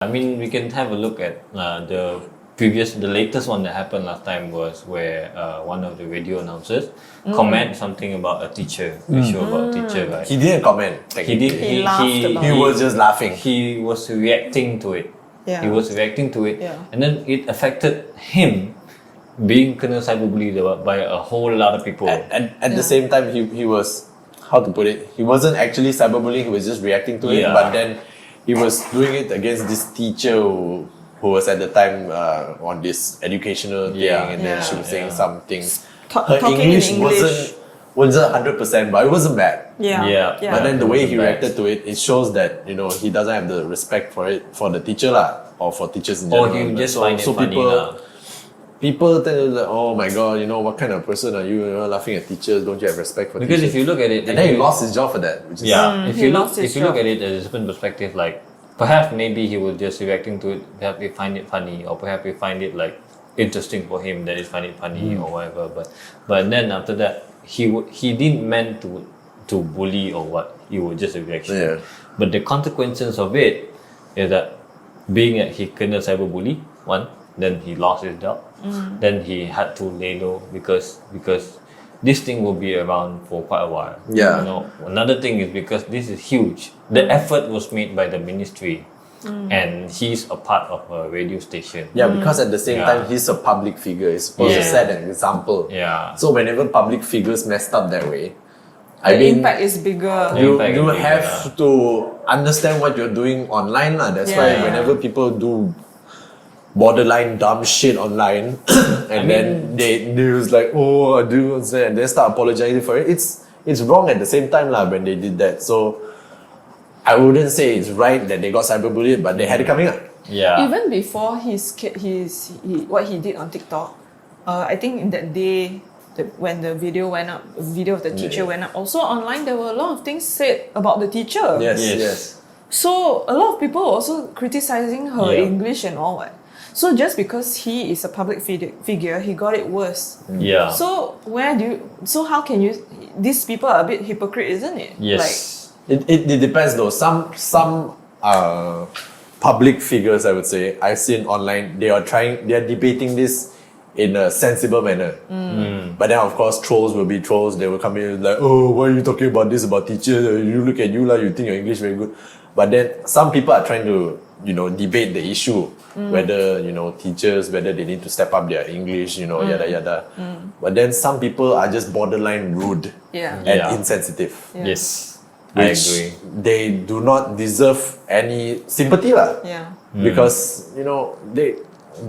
I mean, we can have a look at the latest one that happened last time was where one of the radio announcers comment something about a teacher, a show about a teacher, right? He didn't comment. He laughed about He was just laughing. He was reacting to it. Yeah. He was reacting to it, Yeah. and then it affected him being kena cyberbullied by a whole lot of people. And at the same time, he was, how to put it, he wasn't actually cyberbullying, he was just reacting to it, Yeah. but then he was doing it against this teacher who was at the time on this educational thing, Yeah. and then she was saying Yeah. something. Talking Her in English English. wasn't 100%, but it wasn't bad. Yeah. Yeah. But then the way he Bad. reacted to it, it shows that he doesn't have the respect for the teacher lah, or for teachers in Or general. he just find it funny people tell you like, oh my god, what kind of person are you? You're laughing at teachers. Don't you have respect for Because teachers? if you look at it, And then he lost his job for that. Which is if he you look lost his if you look job. at it as a different perspective, like perhaps maybe he was just reacting to it, perhaps he find it funny, or perhaps he find it like interesting for him that he find it funny or whatever. But then after that, he didn't meant to bully or what. It was just a reaction. Yeah. But the consequences of it is that being that he kena cyberbully, one, then he lost his job, then he had to lay low because this thing will be around for quite a while. Yeah. Another thing is because this is huge. The effort was made by the ministry, and he's a part of a radio station. Yeah, because at the same Yeah. time, he's a public figure. He's supposed to Yeah. set an example. Yeah. So whenever public figures messed up that way, The impact is bigger. you impact is bigger, have to understand what you're doing online lah. That's why Yeah. whenever people do borderline dumb shit online, and then they was like, oh, I do understand, and they start apologizing for it. It's wrong at the same time lah when they did that. So I wouldn't say it's right that they got cyberbullied, but they had it coming up. Yeah. Even before what he did on TikTok, I think in that day when the video went up, video of the teacher went up, also online there were a lot of things said about the teacher. Yes. So a lot of people were also criticizing her Yeah. English and all that. So just because he is a public figure, he got it worse. Yeah. So how can you? These people are a bit hypocrite, isn't it? Yes. It depends though. Some public figures, I would say, I've seen online, they are debating this in a sensible manner. But then of course trolls will be trolls. They will come in like, oh, why are you talking about this about teachers? You look at you lah, you think your English very good. But then some people are trying to debate the issue, whether teachers, whether they need to step up their English, yada yada. But then some people are just borderline rude Yeah. and Yeah. insensitive. Yeah. Yes. I Which agree. they do not deserve any sympathy lah. Yeah. Because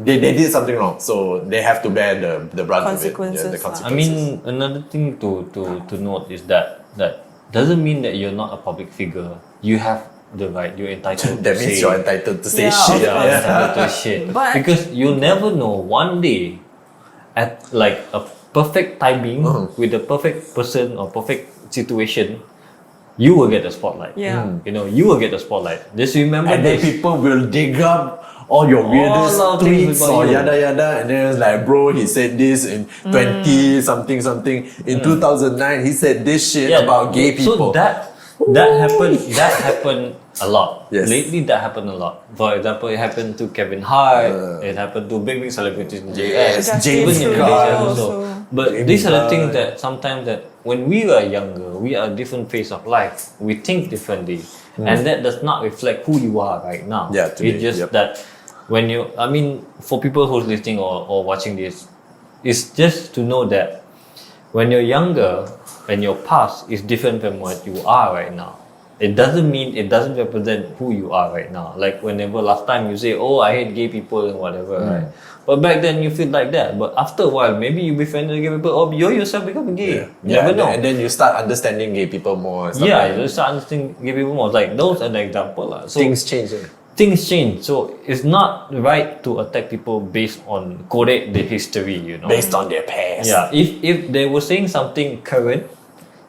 they did something wrong, so they have to bear the brunt Consequences of it. Yeah, the lah. consequences. I mean, another thing to note is that doesn't mean that you're not a public figure. You have the right. You're entitled. that to means say, you're entitled to say Yeah, shit. of Yeah, entitled to shit. But- Because you'll never know. One day, at like a perfect timing with the perfect person or perfect situation, you will get the spotlight. Yeah. You will get the spotlight. Just remember And then this. people will dig up all your weirdest All of things tweets about or you. yada yada, and then it's like, bro, he said this in 20 something. In 2009, he said this shit about gay people. So that happened a lot. Yes. Lately, that happened a lot. For example, it happened to Kevin Hart. It happened to big celebrities in JS. Yes, Even James in Gunn Malaysia also. also. But James these are the Gunn. things that sometimes that when we were younger, we are a different phase of life. We think differently, and that does not reflect who you are right now. Yeah, today, it's just yep. that when for people who's listening or watching this, it's just to know that when you're younger and your past is different from what you are right now. It doesn't represent who you are right now. Like whenever last time you say, oh, I hate gay people and whatever, right? But back then you feel like that. But after a while, maybe you befriended gay people, or you yourself become gay. You never know. And then you start understanding gay people more. And stuff Yeah, like that. you start understanding gay people more. Like those are the example. So Things change. things change. So it's not right to attack people based on correct the history, Based on their past. Yeah, if they were saying something current,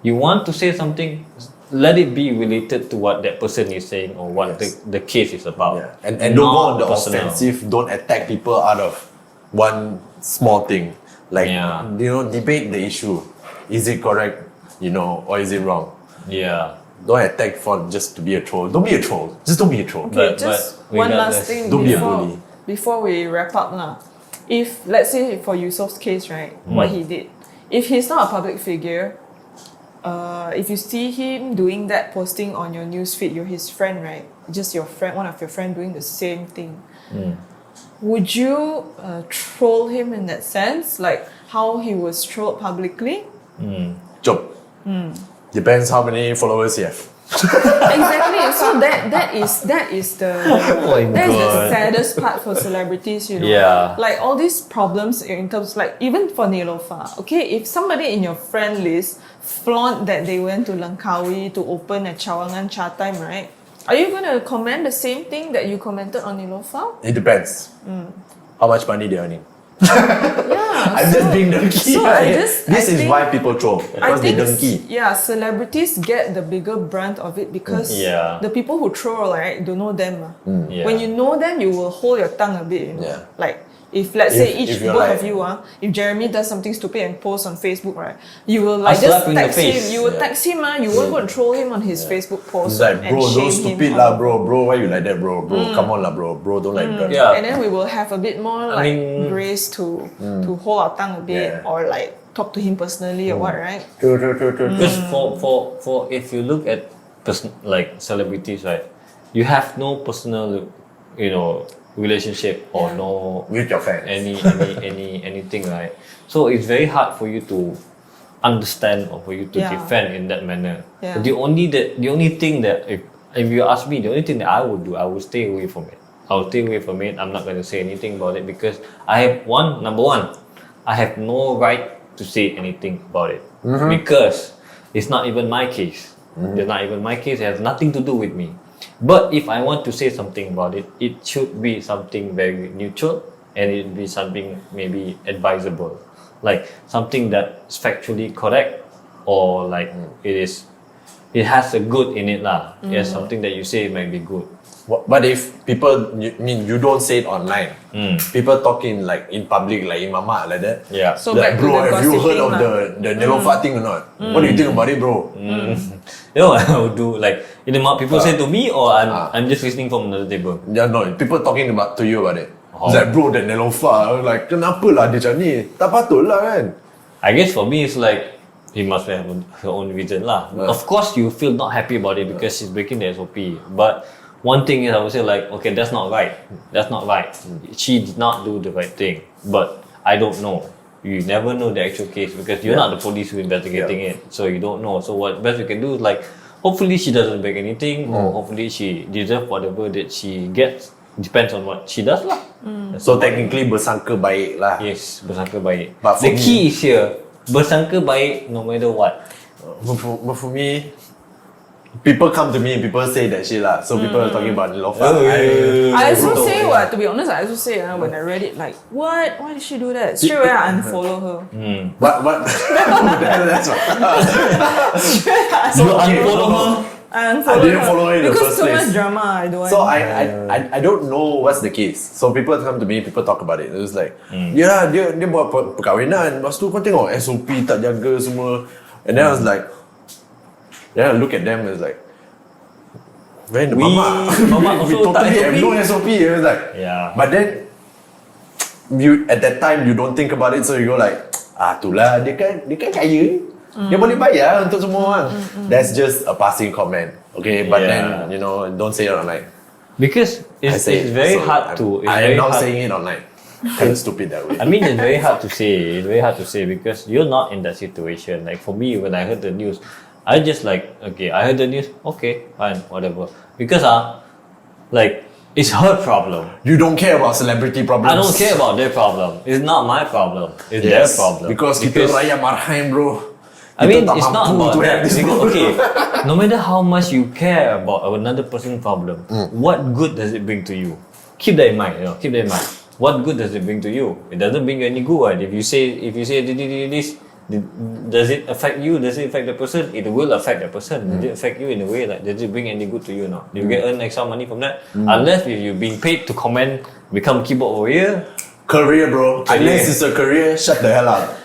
you want to say something, let it be related to what that person is saying or what the case is about. Yeah. And don't go on the Not personal. offensive. Don't attack people out of one small thing. Like, Yeah. debate the issue. Is it correct, or is it wrong? Yeah. don't attack for just to be a troll. Don't be a troll. Just don't be a troll. Okay, But- just but one regardless, last thing don't be a bully. before we wrap up lah. If let's say for Yusuf's case, right, what he did, if he's not a public figure, if you see him doing that, posting on your newsfeed, you're his friend, right? Just your friend, one of your friend doing the same thing. Would you troll him in that sense, like how he was trolled publicly? Job. Depends how many followers you have. Exactly. So that is the my that is the God. saddest part for celebrities, you know. Yeah. Like all these problems in terms, like even for Neelofa, okay, if somebody in your friend list flaunt that they went to Langkawi to open a Cawangan Cha Time, right? Are you going to comment the same thing that you commented on Neelofa? It depends. How much money they're earning. Yeah. I'm just being donkey. so I just- this I is think- why people troll. I Because they think donkey. yeah, celebrities get the bigger brunt of it because Yeah. the people who troll, right, don't know them. Yeah. When you know them, you will hold your tongue a bit. You know? Yeah. Like if let's say If each you're both like- of you, if Jeremy does something stupid and posts on Facebook, right, you will like I'll slap just him in the text him. face. You will Yeah. text him, you won't go and troll him on his Facebook post. It's like, and bro, shame don't stupid him lah, on- bro, why you like that, bro, come on lah, bro, don't like that. Yeah. And then we will have a bit more like grace to hold our tongue a bit Yeah. or like talk to him personally or what, right? True. Because for if you look at like celebrities, right, you have no personal, relationship or Yeah. no With your fans. anything, right? So it's very hard for you to understand or for you to Yeah. defend in that manner. Yeah. The only thing that if you ask me, the only thing that I would do, I would stay away from it. I will stay away from it. I'm not going to say anything about it because number one, I have no right to say anything about it because it's not even my case. It's not even my case. It has nothing to do with me. But if I want to say something about it, it should be something very neutral and it be something maybe advisable, like something that's factually correct or like it has a good in it lah. Yes, something that you say might be good. But if people, you don't say it online, people talking like in public, like in mama, like that. Yeah. So Like, back to bro, the have you heard gossiping of the Neelofa thing or not? What do you think about it, bro? I would do like people say to me or I'm just listening from another table. Yeah, no, people talking to you about it. It's like, bro, the Neelofa, like, kenapa lah dia macam ni? Tak patut lah kan? I guess for me it's like he must have her own reason lah. Of course you feel not happy about it because she's breaking the SOP. But one thing is I would say like, okay, that's not right. That's not right. She did not do the right thing. But I don't know. You never know the actual case because you're not the police who investigating it. So you don't know. So what best we can do is like, hopefully she doesn't break anything or hopefully she deserves whatever that she gets. Depends on what she does lah. So technically bersangka baik lah. Yes, bersangka baik. But for The me- key is here, bersangka baik no matter what. But for me, people come to me and people say that shit lah. So people are talking about Neelofa. I also say to be honest, I also say when I read it, like, what? Why did she do that? Straight away I unfollow her. But that's what. You unfollow her? I unfollow I didn't her follow her in the because first too place. much drama. I don't want. So I don't know what's the case. So people come to me, people talk about it. It was like, yeah, dia buat perkahwinan. Lepas tu kau tengok SOP tak jaga semua. And then I was like, then I look at them and it's like, when the mama we also tak totally have SOP. no SOP. It was like, Yeah. But then you at that time you don't think about it, so you go like, itulah dia kan kaya. Dia boleh bayar untuk semua orang. That's just a passing comment. Okay, but Yeah. then don't say it online. Because it's very hard to. It's I very am not hard. saying it online. Kind of stupid that way. I mean, it's very hard to say. It's very hard to say because you're not in that situation. Like for me, when I heard the news, I just like, okay, I heard the news. Okay, fine, whatever. Because like it's her problem. You don't care about celebrity problems. I don't care about their problem. It's not my problem. It's their problem. Because kita rakyat marhain, bro. I mean, Kita tak it's not mampu about to have that. this Because, problem. okay, no matter how much you care about another person's problem, what good does it bring to you? Keep that in mind. Keep that in mind. What good does it bring to you? It doesn't bring you any good. Right? If you say this, does it affect you? Does it affect the person? It will affect the person. Does it affect you in a way like does it bring any good to you or not? Do you get earn extra money from that? Unless if you're being paid to comment, become keyboard warrior. Career, bro. Career. Unless it's a career, shut the hell up.